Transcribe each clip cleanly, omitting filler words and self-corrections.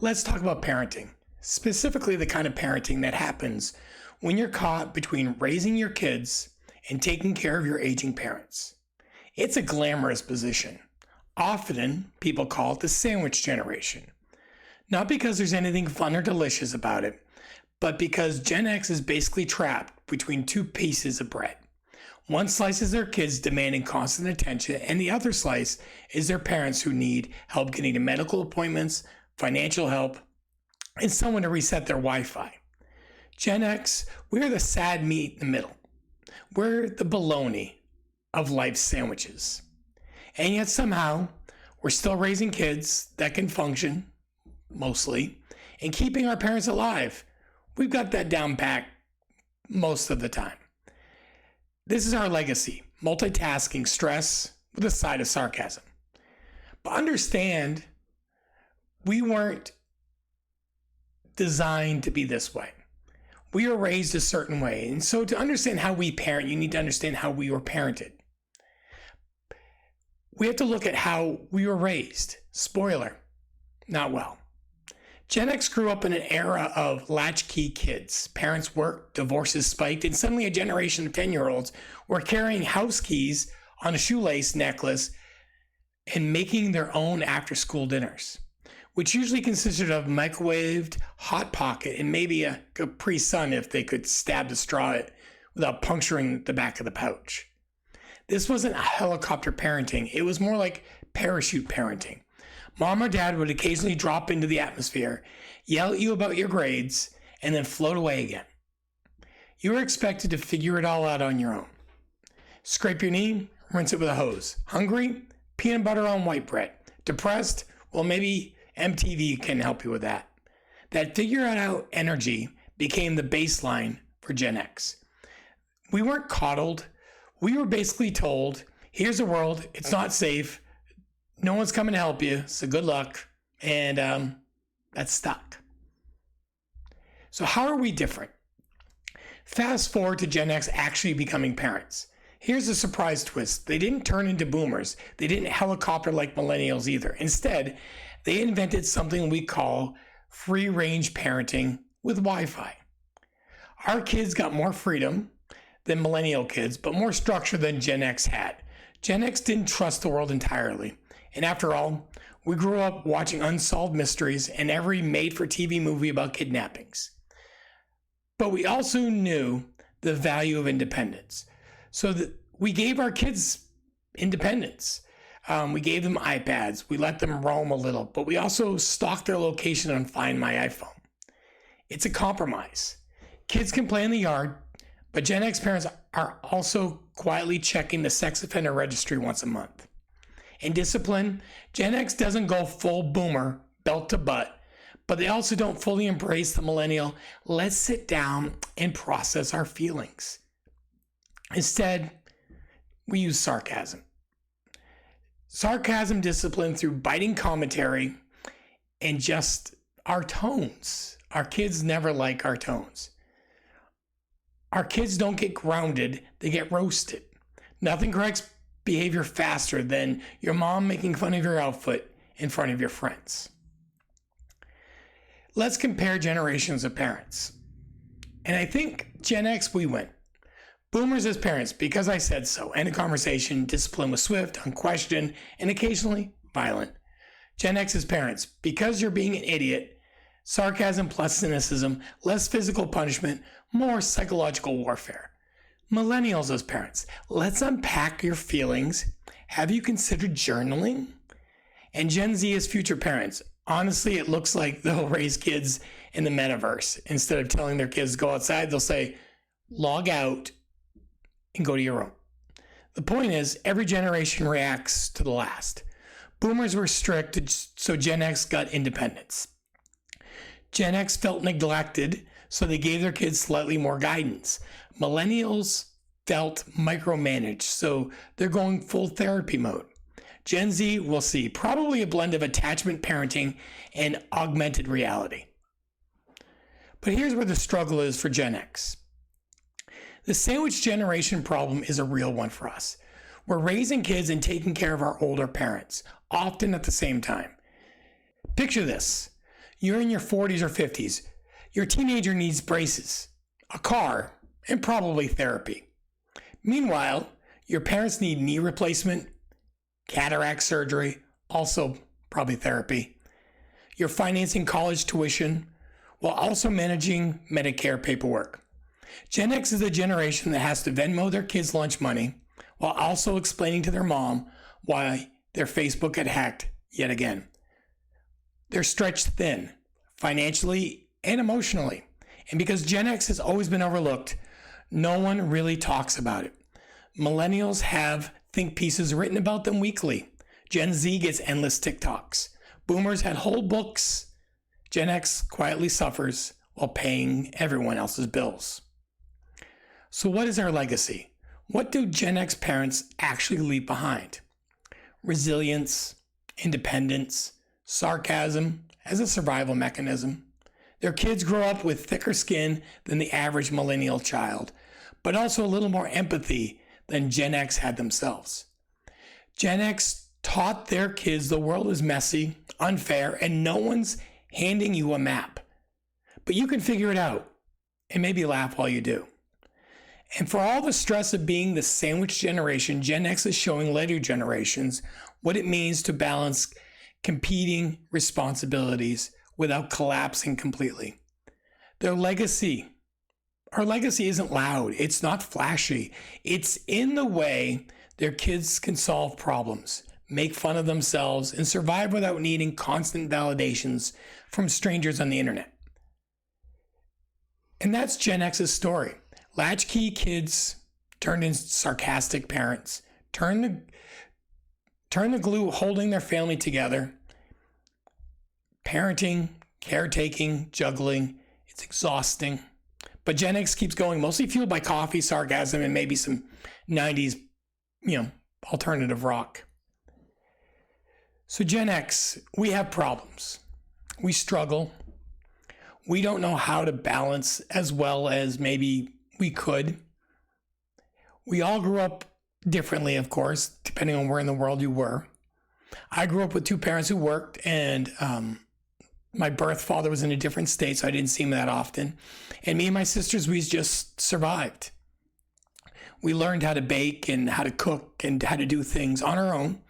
Let's talk about parenting, specifically the kind of parenting that happens when you're caught between raising your kids and taking care of your aging parents. It's a glamorous position. Often, people call it the sandwich generation. Not because there's anything fun or delicious about it, but because Gen X is basically trapped between two pieces of bread. One slice is their kids demanding constant attention, and the other slice is their parents who need help getting to medical appointments, financial help, and someone to reset their Wi-Fi. Gen X, we're the sad meat in the middle. We're the bologna of life's sandwiches. And yet somehow, we're still raising kids that can function, mostly, and keeping our parents alive. We've got that down pat most of the time. This is our legacy, multitasking stress with a side of sarcasm. But understand, we weren't designed to be this way. We were raised a certain way. And so to understand how we parent, you need to understand how we were parented. We have to look at how we were raised. Spoiler, not well. Gen X grew up in an era of latchkey kids. Parents worked, divorces spiked, and suddenly a generation of 10-year-olds were carrying house keys on a shoelace necklace and making their own after-school dinners, which usually consisted of microwaved Hot Pocket and maybe a Capri Sun if they could stab the straw without puncturing the back of the pouch. This wasn't helicopter parenting. It was more like parachute parenting. Mom or dad would occasionally drop into the atmosphere, yell at you about your grades, and then float away again. You were expected to figure it all out on your own. Scrape your knee, rinse it with a hose. Hungry? Peanut butter on white bread. Depressed? Well, maybe MTV can help you with that. That figure it out energy became the baseline for Gen X. We weren't coddled. We were basically told, here's the world, it's not safe, no one's coming to help you, so good luck, and that's stuck. So how are we different? Fast forward to Gen X actually becoming parents. Here's a surprise twist. They didn't turn into boomers. They didn't helicopter like millennials either. Instead, they invented something we call free-range parenting with Wi-Fi. Our kids got more freedom than millennial kids, but more structure than Gen X had. Gen X didn't trust the world entirely. And after all, we grew up watching unsolved mysteries and every made-for-TV movie about kidnappings. But we also knew the value of independence. So that we gave our kids independence. We gave them iPads. We let them roam a little, but we also stalked their location on Find My iPhone. It's a compromise. Kids can play in the yard, but Gen X parents are also quietly checking the sex offender registry once a month. In discipline, Gen X doesn't go full boomer, belt to butt, but they also don't fully embrace the millennial, let's sit down and process our feelings. Instead, we use sarcasm. Sarcasm discipline through biting commentary and just our tones. Our kids never like our tones. Our kids don't get grounded, they get roasted. Nothing corrects behavior faster than your mom making fun of your outfit in front of your friends. Let's compare generations of parents. And I think Gen X, we win. Boomers as parents, because I said so. End of conversation, discipline was swift, unquestioned, and occasionally violent. Gen X as parents, because you're being an idiot, sarcasm plus cynicism, less physical punishment, more psychological warfare. Millennials as parents, let's unpack your feelings. Have you considered journaling? And Gen Z as future parents, honestly, it looks like they'll raise kids in the metaverse. Instead of telling their kids to go outside, they'll say, log out and go to your room. The point is, every generation reacts to the last. Boomers were strict, so Gen X got independence. Gen X felt neglected, so they gave their kids slightly more guidance. Millennials felt micromanaged, so they're going full therapy mode. Gen Z, we'll see, probably a blend of attachment parenting and augmented reality. But here's where the struggle is for Gen X. The sandwich generation problem is a real one for us. We're raising kids and taking care of our older parents, often at the same time. Picture this. You're in your 40s or 50s. Your teenager needs braces, a car, and probably therapy. Meanwhile, your parents need knee replacement, cataract surgery, also probably therapy. You're financing college tuition while also managing Medicare paperwork. Gen X is a generation that has to Venmo their kids' lunch money while also explaining to their mom why their Facebook had hacked yet again. They're stretched thin, financially and emotionally. And because Gen X has always been overlooked, no one really talks about it. Millennials have think pieces written about them weekly. Gen Z gets endless TikToks. Boomers had whole books. Gen X quietly suffers while paying everyone else's bills. So what is our legacy? What do Gen X parents actually leave behind? Resilience, independence, sarcasm as a survival mechanism. Their kids grow up with thicker skin than the average millennial child, but also a little more empathy than Gen X had themselves. Gen X taught their kids the world is messy, unfair, and no one's handing you a map. But you can figure it out and maybe laugh while you do. And for all the stress of being the sandwich generation, Gen X is showing later generations what it means to balance competing responsibilities without collapsing completely. Our legacy isn't loud. It's not flashy. It's in the way their kids can solve problems, make fun of themselves, and survive without needing constant validations from strangers on the internet. And that's Gen X's story. Latchkey kids turned into sarcastic parents, turn the glue holding their family together. Parenting, caretaking, juggling, it's exhausting. But Gen X keeps going, mostly fueled by coffee, sarcasm, and maybe some 90s, alternative rock. So Gen X, we have problems. We struggle. We don't know how to balance as well as maybe we could. We all grew up differently, of course, depending on where in the world you were. I grew up with two parents who worked, and my birth father was in a different state, so I didn't see him that often. And me and my sisters, we just survived. We learned how to bake and how to cook and how to do things on our own.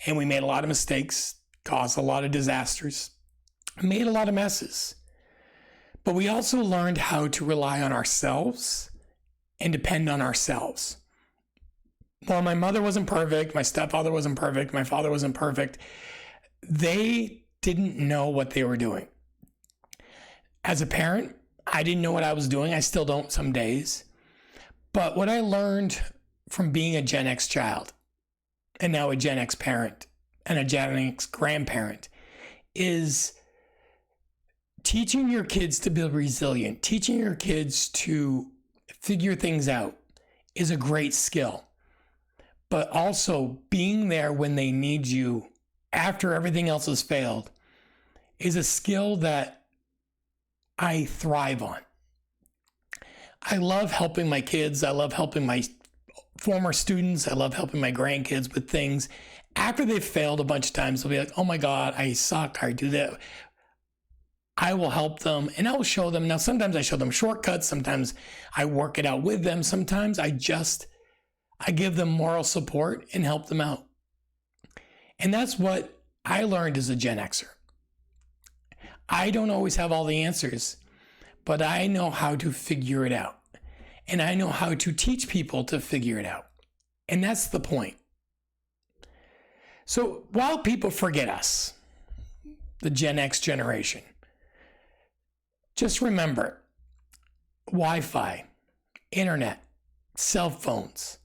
And we made a lot of mistakes, caused a lot of disasters, made a lot of messes. But we also learned how to rely on ourselves and depend on ourselves. While my mother wasn't perfect, my stepfather wasn't perfect, my father wasn't perfect, they didn't know what they were doing. As a parent, I didn't know what I was doing. I still don't some days. But what I learned from being a Gen X child and now a Gen X parent and a Gen X grandparent is teaching your kids to be resilient, teaching your kids to figure things out is a great skill. But also being there when they need you after everything else has failed is a skill that I thrive on. I love helping my kids. I love helping my former students. I love helping my grandkids with things. After they've failed a bunch of times, they'll be like, oh my God, I suck. I do that. I will help them and I will show them. Now, sometimes I show them shortcuts. Sometimes I work it out with them. Sometimes I give them moral support and help them out. And that's what I learned as a Gen Xer. I don't always have all the answers, but I know how to figure it out. And I know how to teach people to figure it out. And that's the point. So while people forget us, the Gen X generation, just remember, Wi-Fi, internet, cell phones,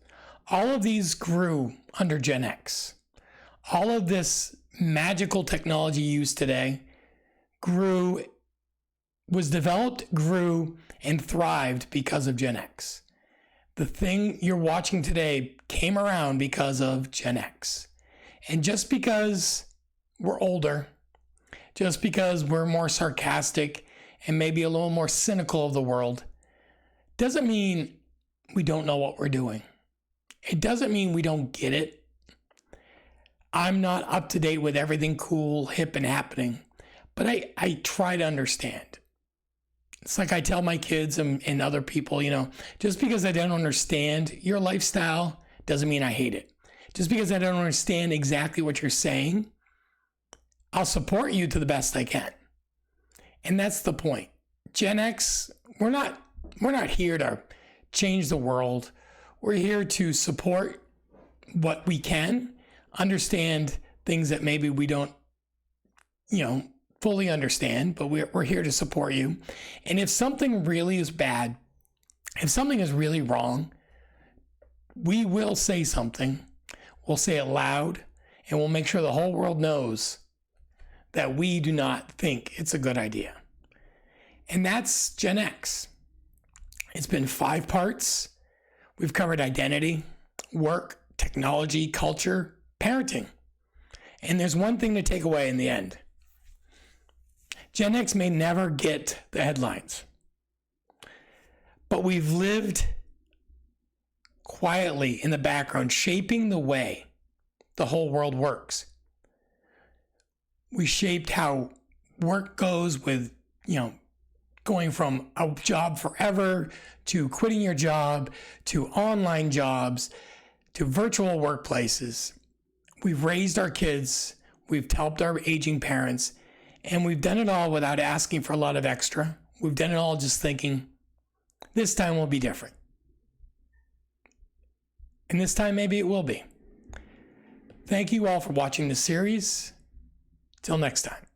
all of these grew under Gen X. All of this magical technology used today was developed, grew, and thrived because of Gen X. The thing you're watching today came around because of Gen X. And just because we're older, just because we're more sarcastic and maybe a little more cynical of the world, doesn't mean we don't know what we're doing. It doesn't mean we don't get it. I'm not up to date with everything cool, hip, and happening, but I try to understand. It's like I tell my kids and other people, just because I don't understand your lifestyle doesn't mean I hate it. Just because I don't understand exactly what you're saying, I'll support you to the best I can. And that's the point. Gen X, we're not here to change the world. We're here to support what we can, understand things that maybe we don't, fully understand, but we're here to support you. And if something really is bad, if something is really wrong, we will say something. We'll say it loud, and we'll make sure the whole world knows that we do not think it's a good idea. And that's Gen X. It's been 5 parts. We've covered identity, work, technology, culture, parenting. And there's one thing to take away in the end. Gen X may never get the headlines, but we've lived quietly in the background, shaping the way the whole world works. We shaped how work goes with, going from a job forever to quitting your job to online jobs to virtual workplaces. We've raised our kids, we've helped our aging parents, and we've done it all without asking for a lot of extra. We've done it all just thinking, this time will be different. And this time, maybe it will be. Thank you all for watching this series. Till next time.